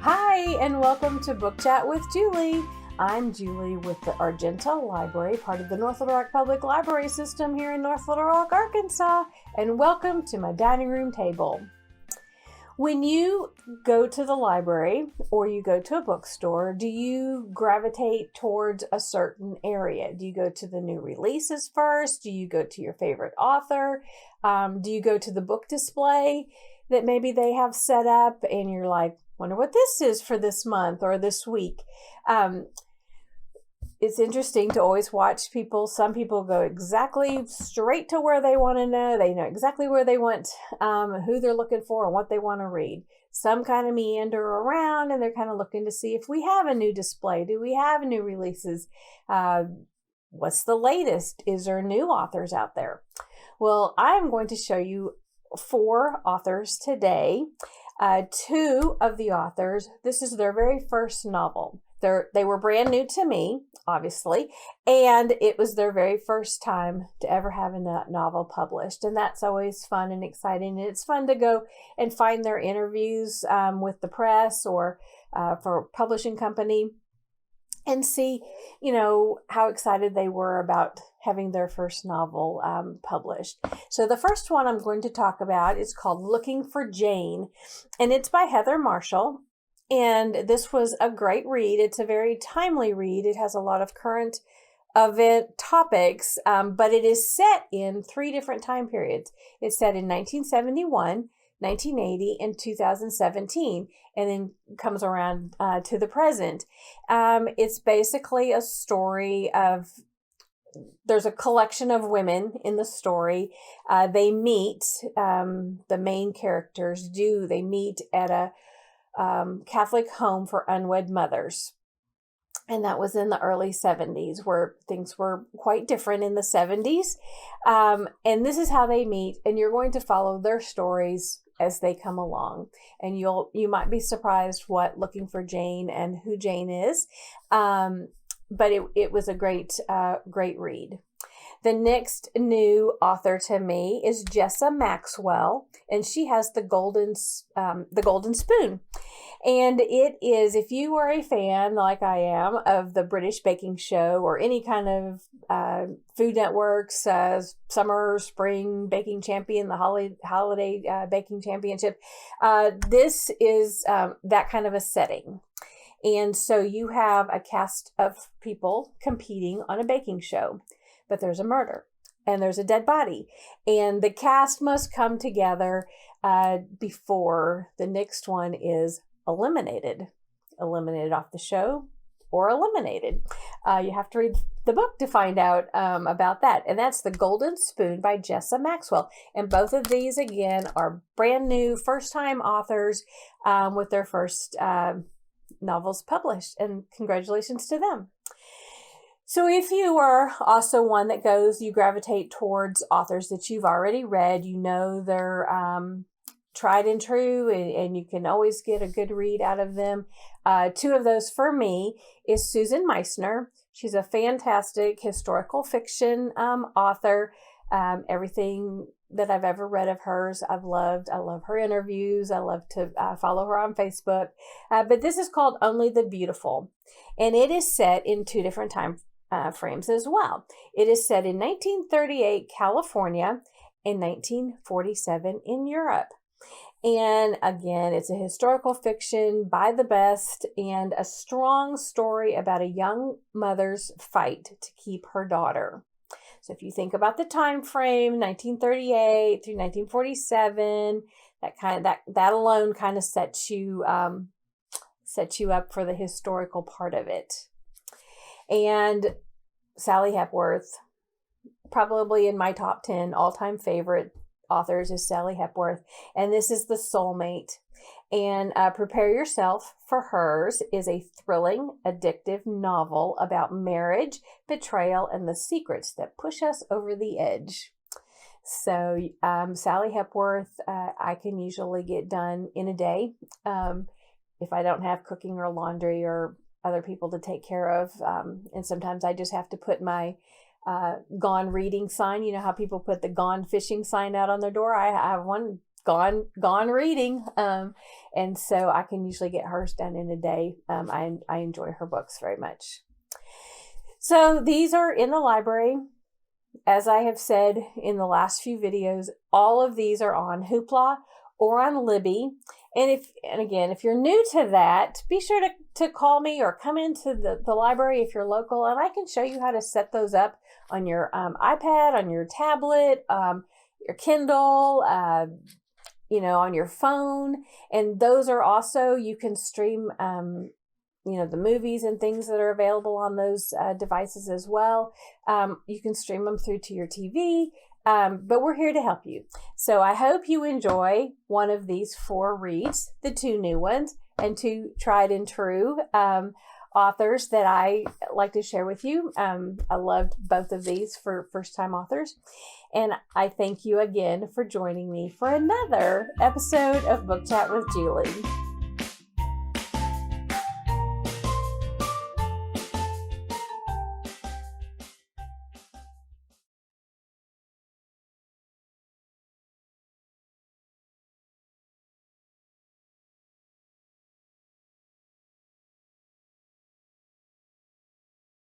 Hi, and welcome to Book Chat with Julie. I'm Julie with the Argenta Library, part of the North Little Rock Public Library System here in North Little Rock, Arkansas, and welcome to my dining room table. When you go to the library or you go to a bookstore, do you gravitate towards a certain area? Do you go to the new releases first? Do you go to your favorite author? Do you go to the book display that maybe they have set up and you're like, wonder what this is for this month or this week? It's interesting to always watch people. Some people go exactly straight to where they want to know. They know exactly where they want, who they're looking for and what they want to read. Some kind of meander around and they're kind of looking to see if we have a new display. Do we have new releases? What's the latest? Is there new authors out there? Well, I'm going to show you 4 authors today. 2 of the authors, this is their very first novel. They were brand new to me, obviously, and it was their very first time to ever have a novel published. And that's always fun and exciting. And it's fun to go and find their interviews with the press or for a publishing company and see, how excited they were about having their first novel published. So the first one I'm going to talk about is called Looking for Jane, and it's by Heather Marshall. And this was a great read. It's a very timely read. It has a lot of current event topics, but it is set in 3 different time periods. It's set in 1971, 1980, and 2017, and then comes around to the present. It's basically a story of, there's a collection of women in the story. They meet, the main characters they meet at a Catholic home for unwed mothers. And that was in the early 70s, where things were quite different in the 70s. And this is how they meet, and you're going to follow their stories as they come along. And you might be surprised what Looking for Jane and who Jane is. But it was a great read. The next new author to me is Jessa Maxwell, and she has the Golden Spoon. And it is, if you are a fan, like I am, of the British Baking Show or any kind of Food Network's Summer, Spring Baking Champion, the Holiday Baking Championship, this is that kind of a setting. And so you have a cast of people competing on a baking show. But there's a murder and there's a dead body, and the cast must come together before the next one is eliminated off the show or eliminated. You have to read the book to find out about that. And that's The Golden Spoon by Jessa Maxwell. And both of these, again, are brand new first-time authors with their first novels published. And congratulations to them. So if you are also one that you gravitate towards authors that you've already read, they're tried and true, and you can always get a good read out of them. 2 of those for me is Susan Meissner. She's a fantastic historical fiction author. Everything that I've ever read of hers, I've loved. I love her interviews. I love to follow her on Facebook. But this is called Only the Beautiful, and it is set in 2 different time frames as well. It is set in 1938 California and 1947 in Europe. And again, it's a historical fiction by the best and a strong story about a young mother's fight to keep her daughter. So if you think about the time frame, 1938 through 1947, that alone kind of sets you up for the historical part of it. And Sally Hepworth, probably in my top 10 all-time favorite authors, is Sally Hepworth. And this is The Soulmate. And Prepare Yourself for Hers is a thrilling, addictive novel about marriage, betrayal, and the secrets that push us over the edge. So Sally Hepworth, I can usually get done in a day if I don't have cooking or laundry or other people to take care of. And sometimes I just have to put my gone reading sign. You know how people put the gone fishing sign out on their door? I have one gone reading. And so I can usually get hers done in a day. I enjoy her books very much. So these are in the library. As I have said in the last few videos, all of these are on Hoopla or on Libby. And again, if you're new to that, be sure to call me or come into the library if you're local, and I can show you how to set those up on your iPad, on your tablet, your Kindle, on your phone. And those are also, you can stream, the movies and things that are available on those devices as well. You can stream them through to your TV. But we're here to help you. So I hope you enjoy one of these 4 reads, the 2 new ones, and 2 tried and true authors that I like to share with you. I loved both of these for first-time authors. And I thank you again for joining me for another episode of Book Chat with Julie.